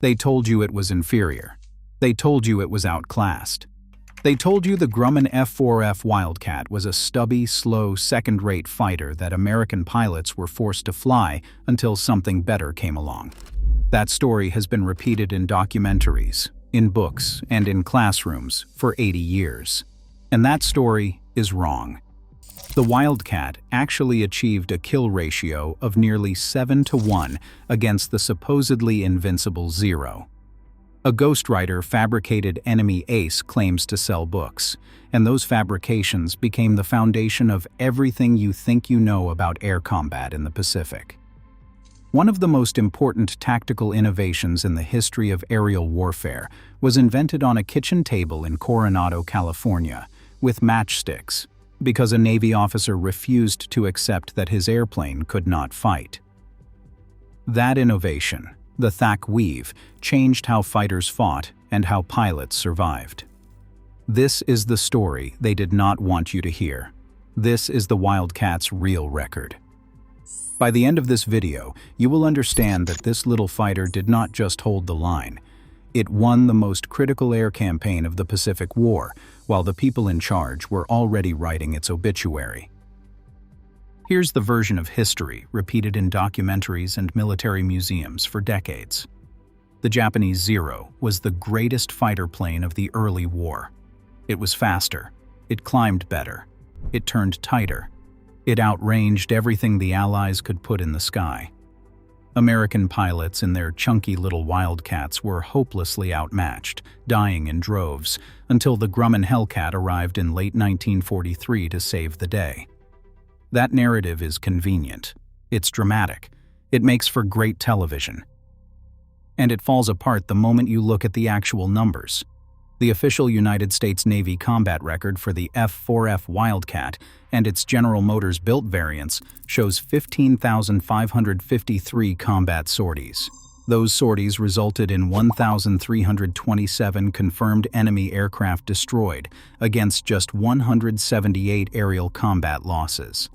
They told you it was inferior. They told you it was outclassed. They told you the Grumman F4F Wildcat was a stubby, slow, second-rate fighter that American pilots were forced to fly until something better came along. That story has been repeated in documentaries, in books, and in classrooms for 80 years. And that story is wrong. The Wildcat actually achieved a kill ratio of nearly 7-to-1 against the supposedly invincible Zero. A ghostwriter fabricated enemy ace claims to sell books, and those fabrications became the foundation of everything you think you know about air combat in the Pacific. One of the most important tactical innovations in the history of aerial warfare was invented on a kitchen table in Coronado, California, with matchsticks, because a Navy officer refused to accept that his airplane could not fight. That innovation, the THAC weave, changed how fighters fought and how pilots survived. This is the story they did not want you to hear. This is the Wildcat's real record. By the end of this video, you will understand that this little fighter did not just hold the line. It won the most critical air campaign of the Pacific War, while the people in charge were already writing its obituary. Here's the version of history repeated in documentaries and military museums for decades. The Japanese Zero was the greatest fighter plane of the early war. It was faster. It climbed better. It turned tighter. It outranged everything the Allies could put in the sky. American pilots in their chunky little Wildcats were hopelessly outmatched, dying in droves, until the Grumman Hellcat arrived in late 1943 to save the day. That narrative is convenient. It's dramatic. It makes for great television. And it falls apart the moment you look at the actual numbers. The official United States Navy combat record for the F4F Wildcat and its General Motors built variants shows 15,553 combat sorties. Those sorties resulted in 1,327 confirmed enemy aircraft destroyed against just 178 aerial combat losses.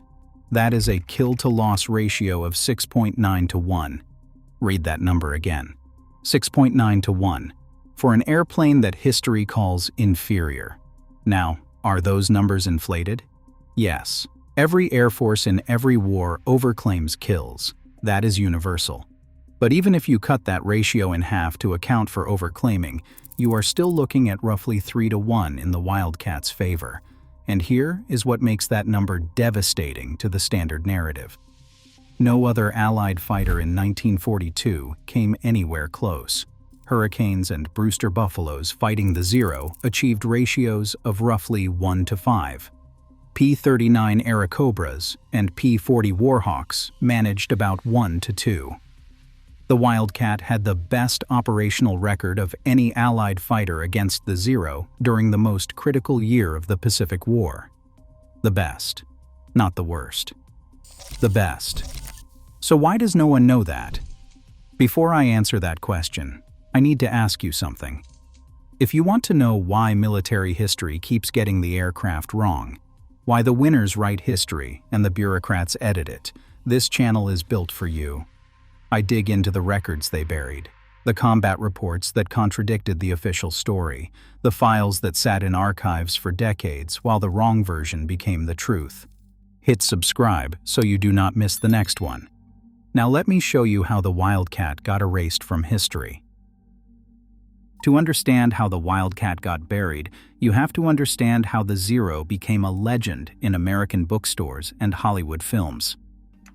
That is a kill-to-loss ratio of 6.9-to-1. Read that number again. 6.9-to-1. For an airplane that history calls inferior. Now, are those numbers inflated? Yes. Every Air Force in every war overclaims kills. That is universal. But even if you cut that ratio in half to account for overclaiming, you are still looking at roughly 3-to-1 in the Wildcat's favor. And here is what makes that number devastating to the standard narrative. No other Allied fighter in 1942 came anywhere close. Hurricanes and Brewster Buffaloes fighting the Zero achieved ratios of roughly 1-to-5. P-39 Airacobras and P-40 Warhawks managed about 1-to-2. The Wildcat had the best operational record of any Allied fighter against the Zero during the most critical year of the Pacific War. The best, not the worst. The best. So why does no one know that? Before I answer that question, I need to ask you something. If you want to know why military history keeps getting the aircraft wrong, why the winners write history and the bureaucrats edit it, this channel is built for you. I dig into the records they buried, the combat reports that contradicted the official story, the files that sat in archives for decades while the wrong version became the truth. Hit subscribe so you do not miss the next one. Now let me show you how the Wildcat got erased from history. To understand how the Wildcat got buried, you have to understand how the Zero became a legend in American bookstores and Hollywood films.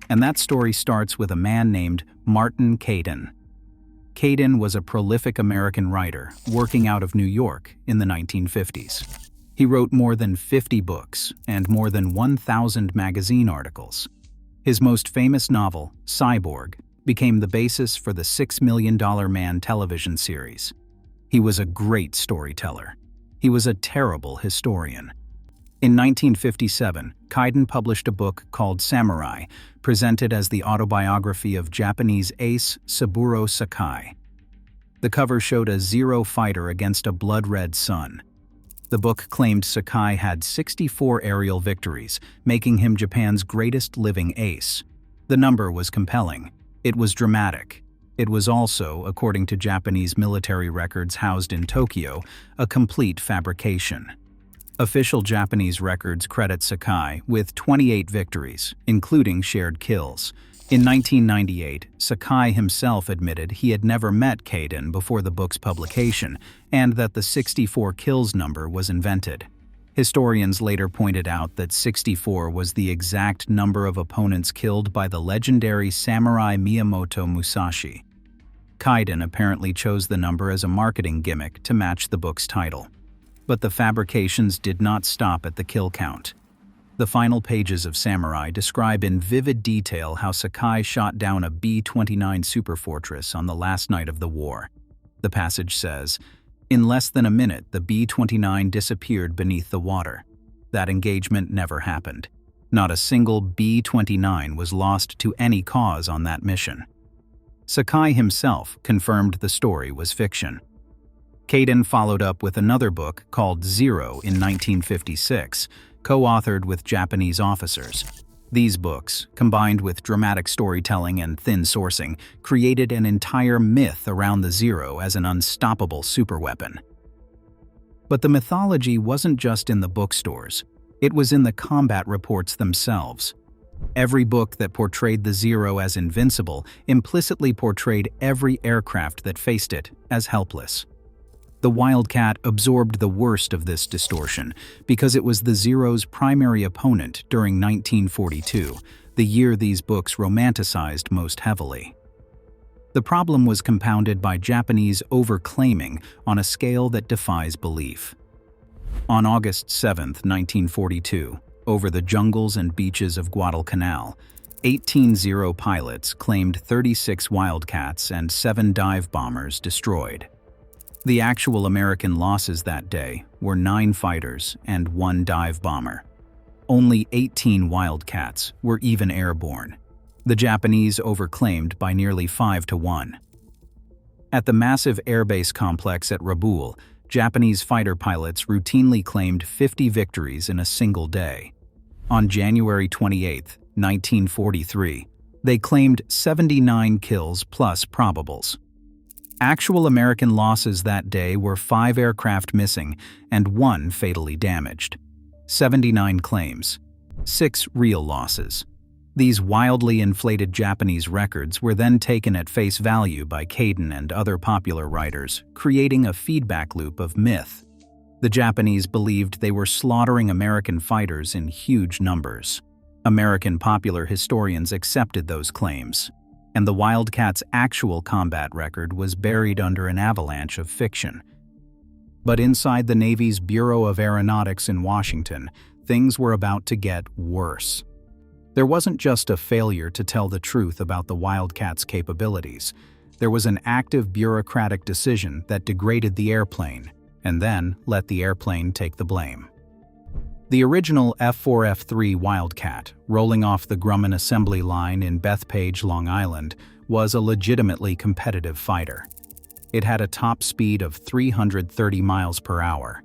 And that story starts with a man named Martin Caidin. Caidin was a prolific American writer working out of New York in the 1950s. He wrote more than 50 books and more than 1,000 magazine articles. His most famous novel, Cyborg, became the basis for the $6 Million Man television series. He was a great storyteller. He was a terrible historian. In 1957, Caidin published a book called Samurai, presented as the autobiography of Japanese ace Saburo Sakai. The cover showed a Zero fighter against a blood-red sun. The book claimed Sakai had 64 aerial victories, making him Japan's greatest living ace. The number was compelling. It was dramatic. It was also, according to Japanese military records housed in Tokyo, a complete fabrication. Official Japanese records credit Sakai with 28 victories, including shared kills. In 1998, Sakai himself admitted he had never met Kaiden before the book's publication, and that the 64 kills number was invented. Historians later pointed out that 64 was the exact number of opponents killed by the legendary samurai Miyamoto Musashi. Kaiden apparently chose the number as a marketing gimmick to match the book's title. But the fabrications did not stop at the kill count. The final pages of Samurai describe in vivid detail how Sakai shot down a B-29 superfortress on the last night of the war. The passage says, "In less than a minute, the B-29 disappeared beneath the water. That engagement never happened. Not a single B-29 was lost to any cause on that mission." Sakai himself confirmed the story was fiction. Kaiden followed up with another book called Zero in 1956, co-authored with Japanese officers. These books, combined with dramatic storytelling and thin sourcing, created an entire myth around the Zero as an unstoppable superweapon. But the mythology wasn't just in the bookstores. It was in the combat reports themselves. Every book that portrayed the Zero as invincible implicitly portrayed every aircraft that faced it as helpless. The Wildcat absorbed the worst of this distortion because it was the Zero's primary opponent during 1942, the year these books romanticized most heavily. The problem was compounded by Japanese overclaiming on a scale that defies belief. On August 7, 1942, over the jungles and beaches of Guadalcanal, 18 Zero pilots claimed 36 Wildcats and 7 dive bombers destroyed. The actual American losses that day were 9 fighters and 1 dive bomber. Only 18 Wildcats were even airborne. The Japanese overclaimed by nearly 5-1. At the massive airbase complex at Rabaul, Japanese fighter pilots routinely claimed 50 victories in a single day. On January 28, 1943, they claimed 79 kills plus probables. Actual American losses that day were 5 aircraft missing and 1 fatally damaged. 79 claims, 6 real losses. These wildly inflated Japanese records were then taken at face value by Kaiden and other popular writers, creating a feedback loop of myth. The Japanese believed they were slaughtering American fighters in huge numbers. American popular historians accepted those claims, and the Wildcat's actual combat record was buried under an avalanche of fiction. But inside the Navy's Bureau of Aeronautics in Washington, things were about to get worse. There wasn't just a failure to tell the truth about the Wildcat's capabilities. There was an active bureaucratic decision that degraded the airplane, and then let the airplane take the blame. The original F4F3 Wildcat, rolling off the Grumman assembly line in Bethpage, Long Island, was a legitimately competitive fighter. It had a top speed of 330 miles per hour,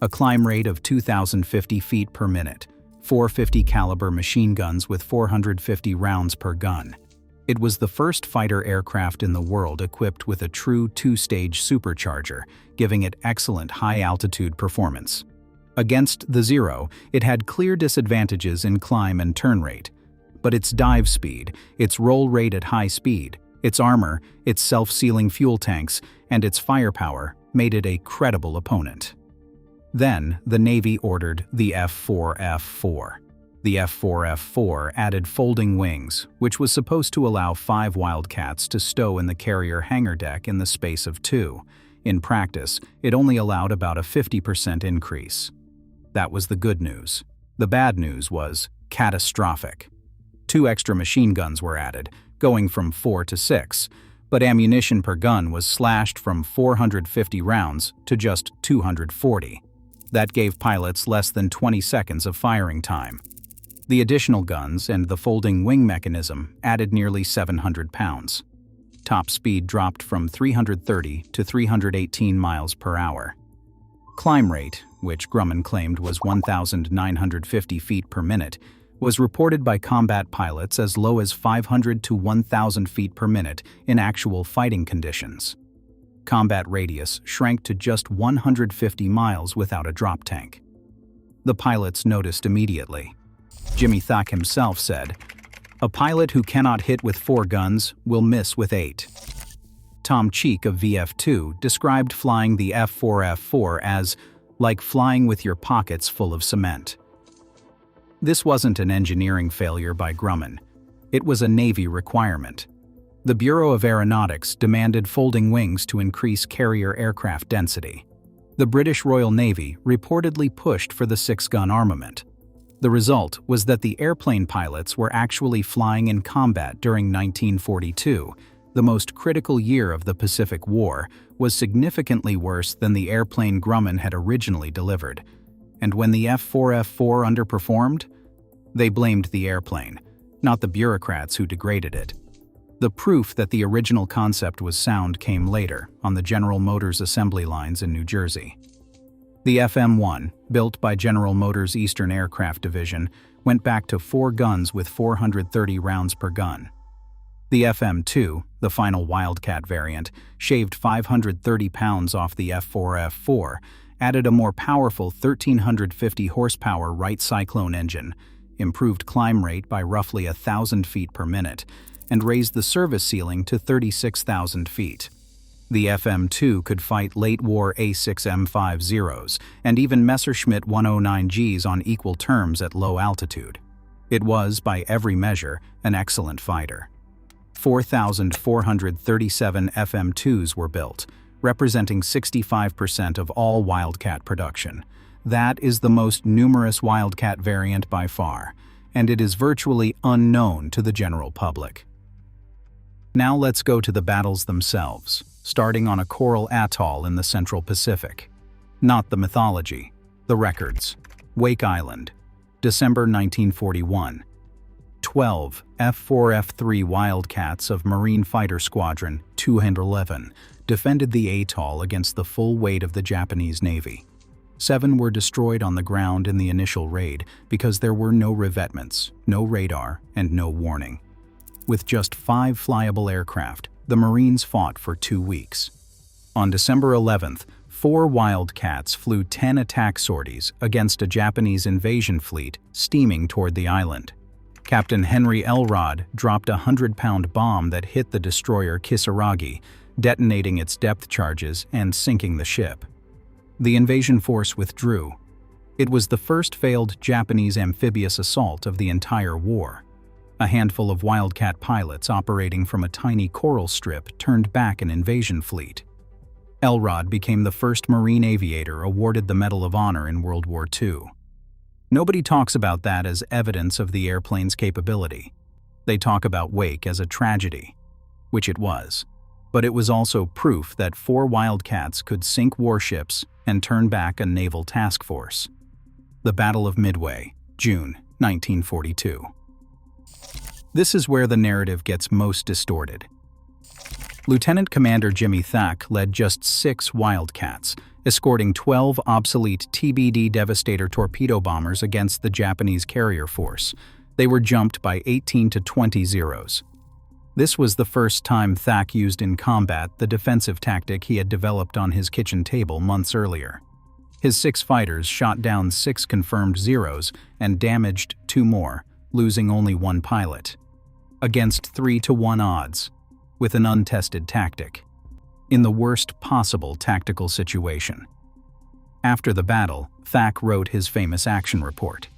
a climb rate of 2,050 feet per minute, 450 caliber machine guns with 450 rounds per gun. It was the first fighter aircraft in the world equipped with a true 2-stage supercharger, giving it excellent high-altitude performance. Against the Zero, it had clear disadvantages in climb and turn rate, but its dive speed, its roll rate at high speed, its armor, its self-sealing fuel tanks, and its firepower made it a credible opponent. Then, the Navy ordered the F4F4. The F4F4 added folding wings, which was supposed to allow 5 Wildcats to stow in the carrier hangar deck in the space of 2. In practice, it only allowed about a 50% increase. That was the good news. The bad news was catastrophic. 2 extra machine guns were added, going from 4 to 6, but ammunition per gun was slashed from 450 rounds to just 240. That gave pilots less than 20 seconds of firing time. The additional guns and the folding wing mechanism added nearly 700 pounds. Top speed dropped from 330 to 318 miles per hour. Climb rate, which Grumman claimed was 1,950 feet per minute, was reported by combat pilots as low as 500 to 1,000 feet per minute in actual fighting conditions. Combat radius shrank to just 150 miles without a drop tank. The pilots noticed immediately. Jimmy Thack himself said, "A pilot who cannot hit with 4 guns will miss with 8. Tom Cheek of VF2 described flying the F4F4 as like flying with your pockets full of cement. This wasn't an engineering failure by Grumman. It was a Navy requirement. The Bureau of Aeronautics demanded folding wings to increase carrier aircraft density. The British Royal Navy reportedly pushed for the 6-gun armament. The result was that the airplane pilots were actually flying in combat during 1942. The most critical year of the Pacific War was significantly worse than the airplane Grumman had originally delivered. And when the F4F4 underperformed, they blamed the airplane, not the bureaucrats who degraded it. The proof that the original concept was sound came later, on the General Motors assembly lines in New Jersey. The FM-1, built by General Motors' Eastern Aircraft Division, went back to 4 guns with 430 rounds per gun. The FM-2, the final Wildcat variant, shaved 530 pounds off the F4F4, added a more powerful 1,350 horsepower Wright Cyclone engine, improved climb rate by roughly 1,000 feet per minute, and raised the service ceiling to 36,000 feet. The FM-2 could fight late-war A6M Zeros and even Messerschmitt 109Gs on equal terms at low altitude. It was, by every measure, an excellent fighter. 4,437 FM-2s were built, representing 65% of all Wildcat production. That is the most numerous Wildcat variant by far, and it is virtually unknown to the general public. Now let's go to the battles themselves, starting on a coral atoll in the Central Pacific. Not the mythology, the records. Wake Island, December 1941. 12 F4F3 Wildcats of Marine Fighter Squadron 211 defended the atoll against the full weight of the Japanese Navy. 7 were destroyed on the ground in the initial raid because there were no revetments, no radar, and no warning. With just 5 flyable aircraft, the Marines fought for 2 weeks. On December 11th, 4 Wildcats flew 10 attack sorties against a Japanese invasion fleet steaming toward the island. Captain Henry Elrod dropped a 100-pound bomb that hit the destroyer Kisaragi, detonating its depth charges and sinking the ship. The invasion force withdrew. It was the first failed Japanese amphibious assault of the entire war. A handful of Wildcat pilots operating from a tiny coral strip turned back an invasion fleet. Elrod became the first Marine aviator awarded the Medal of Honor in World War II. Nobody talks about that as evidence of the airplane's capability. They talk about Wake as a tragedy, which it was. But it was also proof that 4 Wildcats could sink warships and turn back a naval task force. The Battle of Midway, June 1942. This is where the narrative gets most distorted. Lieutenant Commander Jimmy Thack led just 6 Wildcats, escorting 12 obsolete TBD Devastator torpedo bombers against the Japanese carrier force. They were jumped by 18 to 20 Zeros. This was the first time Thack used in combat the defensive tactic he had developed on his kitchen table months earlier. His 6 fighters shot down 6 confirmed Zeros and damaged 2 more, losing only 1 pilot. Against 3-to-1 odds, with an untested tactic. In the worst possible tactical situation. After the battle, Thack wrote his famous action report.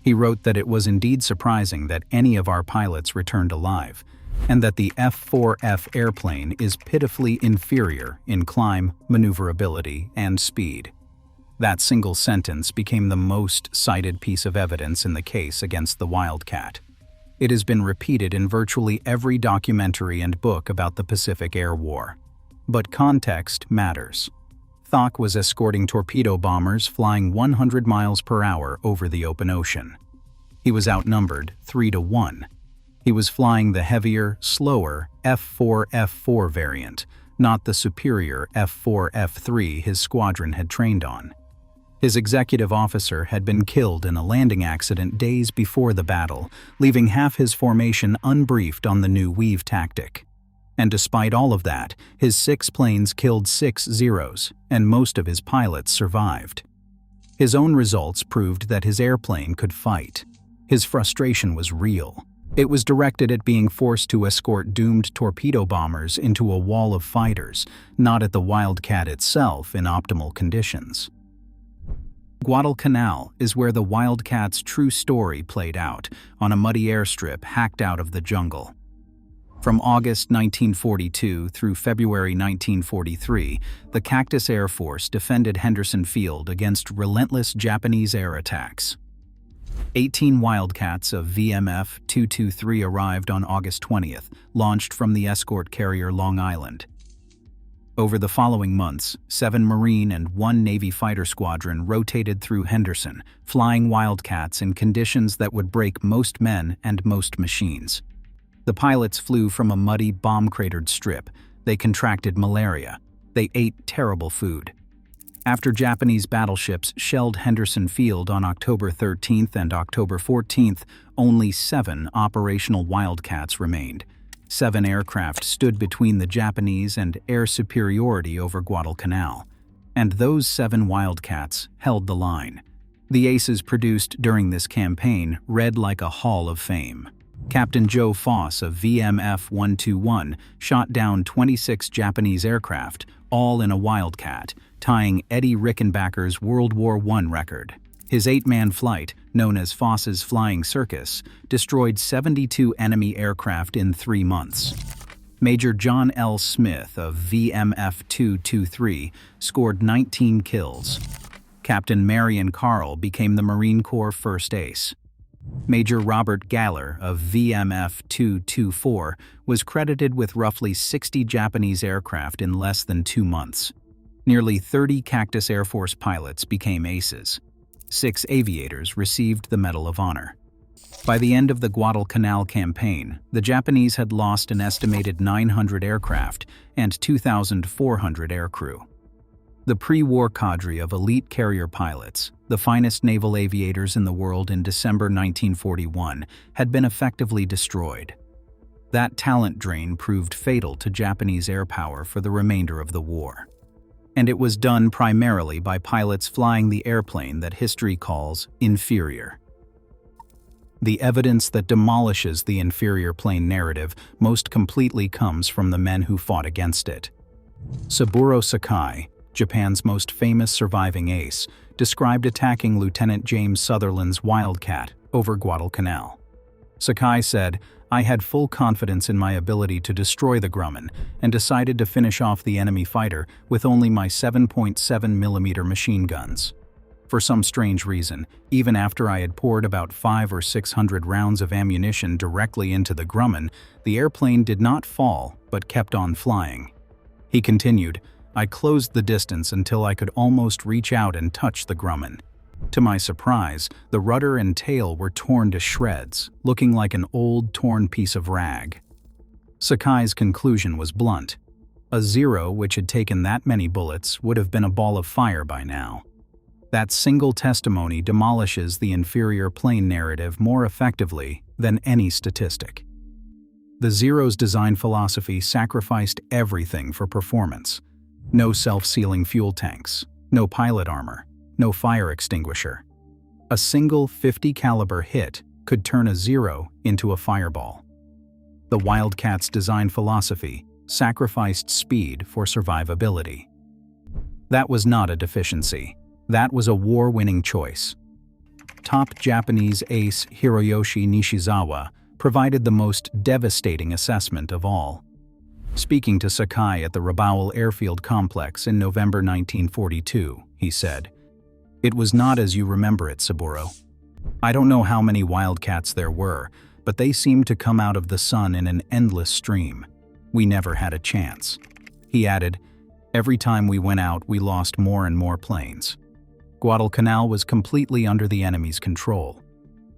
He wrote that it was indeed surprising that any of our pilots returned alive, and that the F4F airplane is pitifully inferior in climb, maneuverability, and speed. That single sentence became the most cited piece of evidence in the case against the Wildcat. It has been repeated in virtually every documentary and book about the Pacific Air War. But context matters. Thack was escorting torpedo bombers flying 100 miles per hour over the open ocean. He was outnumbered 3-to-1. He was flying the heavier, slower F4F4 variant, not the superior F4F3 his squadron had trained on. His executive officer had been killed in a landing accident days before the battle, leaving half his formation unbriefed on the new weave tactic. And despite all of that, his 6 planes killed 6 Zeros, and most of his pilots survived. His own results proved that his airplane could fight. His frustration was real. It was directed at being forced to escort doomed torpedo bombers into a wall of fighters, not at the Wildcat itself in optimal conditions. Guadalcanal is where the Wildcat's true story played out, on a muddy airstrip hacked out of the jungle. From August 1942 through February 1943, the Cactus Air Force defended Henderson Field against relentless Japanese air attacks. 18 Wildcats of VMF 223 arrived on August 20th, launched from the escort carrier Long Island. Over the following months, 7 Marine and 1 Navy fighter squadron rotated through Henderson, flying Wildcats in conditions that would break most men and most machines. The pilots flew from a muddy, bomb-cratered strip. They contracted malaria. They ate terrible food. After Japanese battleships shelled Henderson Field on October 13th and October 14th, only 7 operational Wildcats remained. 7 aircraft stood between the Japanese and air superiority over Guadalcanal. And those 7 Wildcats held the line. The aces produced during this campaign read like a hall of fame. Captain Joe Foss of VMF 121 shot down 26 Japanese aircraft, all in a Wildcat, tying Eddie Rickenbacker's World War I record. His 8-man flight, known as Foss's Flying Circus, destroyed 72 enemy aircraft in 3 months. Major John L. Smith of VMF 223 scored 19 kills. Captain Marion Karl became the Marine Corps' first ace. Major Robert Galler of VMF 224 was credited with roughly 60 Japanese aircraft in less than 2 months. Nearly 30 Cactus Air Force pilots became aces. 6 aviators received the Medal of Honor. By the end of the Guadalcanal campaign, the Japanese had lost an estimated 900 aircraft and 2,400 aircrew. The pre-war cadre of elite carrier pilots, the finest naval aviators in the world in December 1941, had been effectively destroyed. That talent drain proved fatal to Japanese air power for the remainder of the war. And it was done primarily by pilots flying the airplane that history calls inferior. The evidence that demolishes the inferior plane narrative most completely comes from the men who fought against it. Saburo Sakai, Japan's most famous surviving ace, described attacking Lieutenant James Sutherland's Wildcat over Guadalcanal. Sakai said, "I had full confidence in my ability to destroy the Grumman and decided to finish off the enemy fighter with only my 7.7mm machine guns. For some strange reason, even after I had poured about 500 or 600 rounds of ammunition directly into the Grumman, the airplane did not fall but kept on flying." He continued, "I closed the distance until I could almost reach out and touch the Grumman. To my surprise, the rudder and tail were torn to shreds, looking like an old, torn piece of rag." Sakai's conclusion was blunt. A Zero which had taken that many bullets would have been a ball of fire by now. That single testimony demolishes the inferior plane narrative more effectively than any statistic. The Zero's design philosophy sacrificed everything for performance. No self-sealing fuel tanks, no pilot armor, no fire extinguisher. A single 50 caliber hit could turn a Zero into a fireball. The Wildcat's design philosophy sacrificed speed for survivability. That was not a deficiency. That was a war-winning choice. Top Japanese ace Hiroyoshi Nishizawa provided the most devastating assessment of all. Speaking to Sakai at the Rabaul Airfield Complex in November 1942, he said, "It was not as you remember it, Saburo. I don't know how many Wildcats there were, but they seemed to come out of the sun in an endless stream. We never had a chance." He added, "Every time we went out, we lost more and more planes." Guadalcanal was completely under the enemy's control.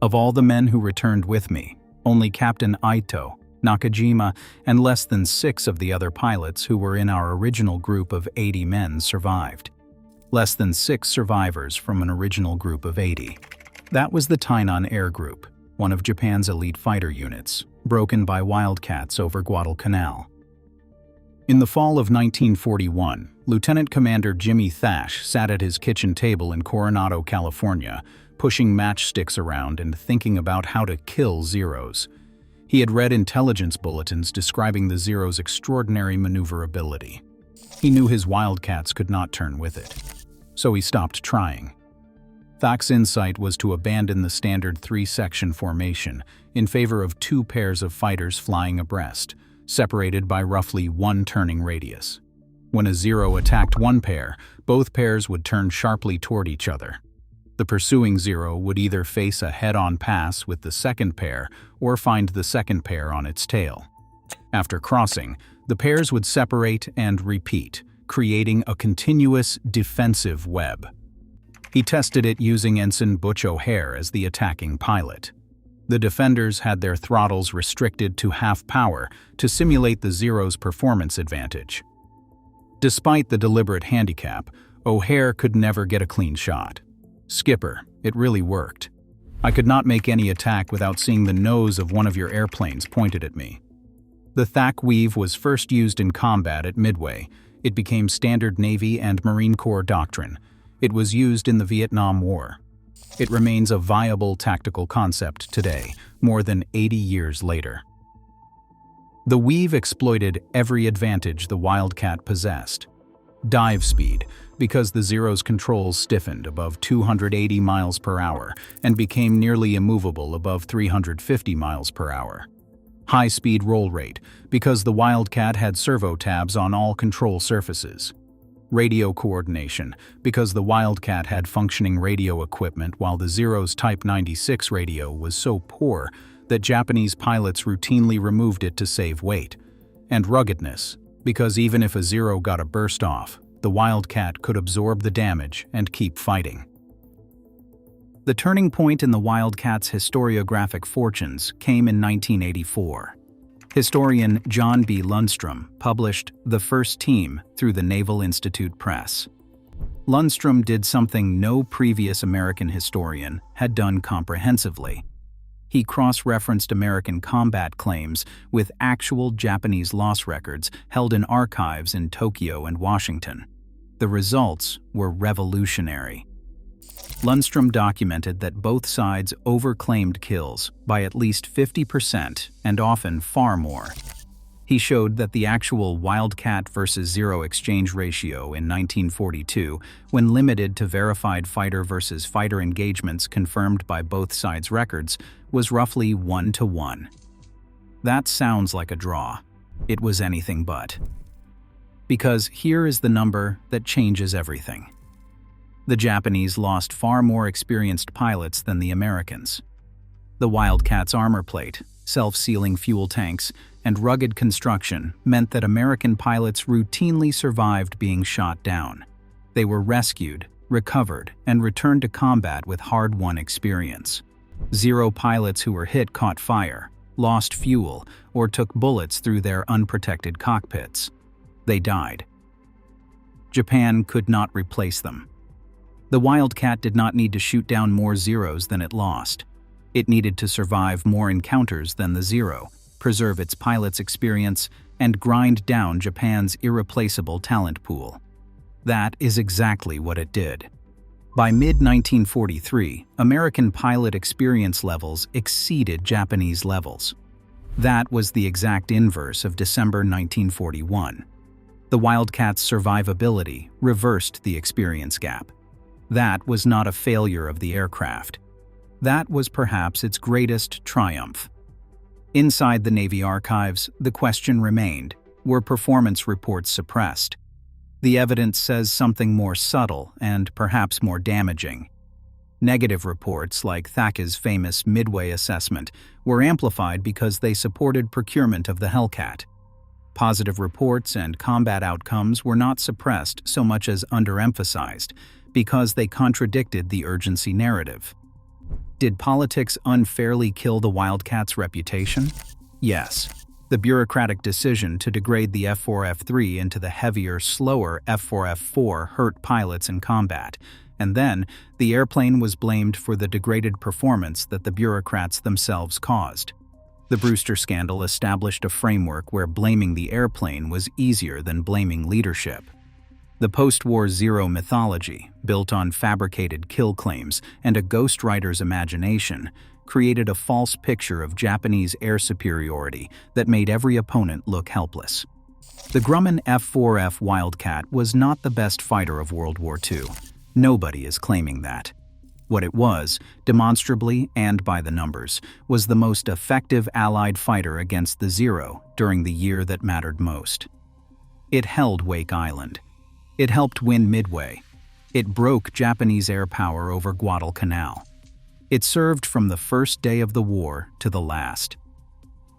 Of all the men who returned with me, only Captain Aito, Nakajima, and less than 6 of the other pilots who were in our original group of 80 men survived. less than 6 survivors from an original group of 80. That was the Tainan Air Group, one of Japan's elite fighter units, broken by Wildcats over Guadalcanal. In the fall of 1941, Lieutenant Commander Jimmy Thash sat at his kitchen table in Coronado, California, pushing matchsticks around and thinking about how to kill Zeros. He had read intelligence bulletins describing the Zero's extraordinary maneuverability. He knew his Wildcats could not turn with it, so he stopped trying. Thach's insight was to abandon the standard 3-section formation in favor of 2 pairs of fighters flying abreast, separated by roughly 1 turning radius. When a Zero attacked one pair, both pairs would turn sharply toward each other. The pursuing Zero would either face a head-on pass with the second pair or find the second pair on its tail. After crossing, the pairs would separate and repeat, creating a continuous defensive web. He tested it using Ensign Butch O'Hare as the attacking pilot. The defenders had their throttles restricted to half power to simulate the Zero's performance advantage. Despite the deliberate handicap, O'Hare could never get a clean shot. "Skipper, it really worked. I could not make any attack without seeing the nose of one of your airplanes pointed at me." The Thach weave was first used in combat at Midway. It became standard Navy and Marine Corps doctrine. It was used in the Vietnam War. It remains a viable tactical concept today, more than 80 years later. The weave exploited every advantage the Wildcat possessed. Dive speed, because the Zero's controls stiffened above 280 miles per hour and became nearly immovable above 350 miles per hour. High-speed roll rate, because the Wildcat had servo tabs on all control surfaces. Radio coordination, because the Wildcat had functioning radio equipment while the Zero's Type 96 radio was so poor that Japanese pilots routinely removed it to save weight. And ruggedness, because even if a Zero got a burst off, the Wildcat could absorb the damage and keep fighting. The turning point in the Wildcat's historiographic fortunes came in 1984. Historian John B. Lundstrom published The First Team through the Naval Institute Press. Lundstrom did something no previous American historian had done comprehensively. He cross-referenced American combat claims with actual Japanese loss records held in archives in Tokyo and Washington. The results were revolutionary. Lundstrom documented that both sides overclaimed kills by at least 50% and often far more. He showed that the actual Wildcat versus Zero exchange ratio in 1942, when limited to verified fighter versus fighter engagements confirmed by both sides' records, was roughly 1-to-1. That sounds like a draw. It was anything but. Because here is the number that changes everything. The Japanese lost far more experienced pilots than the Americans. The Wildcat's armor plate, self-sealing fuel tanks, and rugged construction meant that American pilots routinely survived being shot down. They were rescued, recovered, and returned to combat with hard-won experience. Zero pilots who were hit caught fire, lost fuel, or took bullets through their unprotected cockpits. They died. Japan could not replace them. The Wildcat did not need to shoot down more Zeros than it lost. It needed to survive more encounters than the Zero, preserve its pilot's experience, and grind down Japan's irreplaceable talent pool. That is exactly what it did. By mid-1943, American pilot experience levels exceeded Japanese levels. That was the exact inverse of December 1941. The Wildcat's survivability reversed the experience gap. That was not a failure of the aircraft. That was perhaps its greatest triumph. Inside the Navy archives, the question remained, were performance reports suppressed? The evidence says something more subtle and perhaps more damaging. Negative reports, like Thach's famous Midway assessment, were amplified because they supported procurement of the Hellcat. Positive reports and combat outcomes were not suppressed so much as underemphasized, because they contradicted the urgency narrative. Did politics unfairly kill the Wildcat's reputation? Yes. The bureaucratic decision to degrade the F4F3 into the heavier, slower F4F4 hurt pilots in combat, and then the airplane was blamed for the degraded performance that the bureaucrats themselves caused. The Brewster scandal established a framework where blaming the airplane was easier than blaming leadership. The post-war Zero mythology, built on fabricated kill claims and a ghostwriter's imagination, created a false picture of Japanese air superiority that made every opponent look helpless. The Grumman F4F Wildcat was not the best fighter of World War II. Nobody is claiming that. What it was, demonstrably and by the numbers, was the most effective Allied fighter against the Zero during the year that mattered most. It held Wake Island. It helped win Midway. It broke Japanese air power over Guadalcanal. It served from the first day of the war to the last.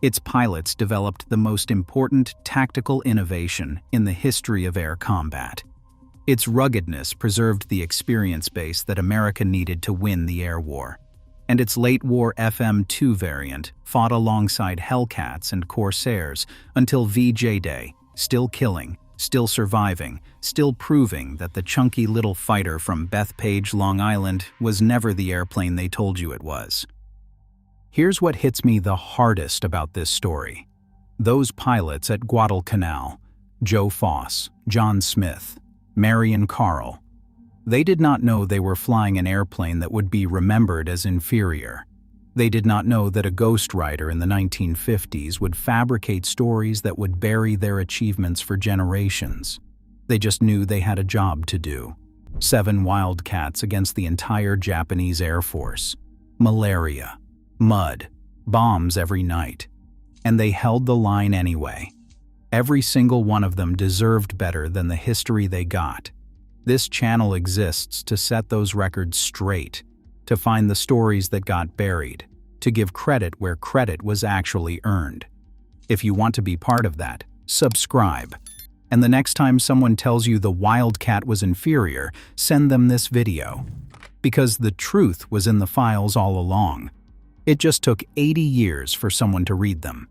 Its pilots developed the most important tactical innovation in the history of air combat. Its ruggedness preserved the experience base that America needed to win the air war. And its late-war FM-2 variant fought alongside Hellcats and Corsairs until VJ Day, still killing, still surviving, still proving that the chunky little fighter from Bethpage, Long Island was never the airplane they told you it was. Here's what hits me the hardest about this story. Those pilots at Guadalcanal, Joe Foss, John Smith, Mary and Karl, they did not know they were flying an airplane that would be remembered as inferior. They did not know that a ghostwriter in the 1950s would fabricate stories that would bury their achievements for generations. They just knew they had a job to do. 7 Wildcats against the entire Japanese Air Force. Malaria, mud, bombs every night. And they held the line anyway. Every single one of them deserved better than the history they got. This channel exists to set those records straight, to find the stories that got buried, to give credit where credit was actually earned. If you want to be part of that, subscribe. And the next time someone tells you the Wildcat was inferior, send them this video. Because the truth was in the files all along. It just took 80 years for someone to read them.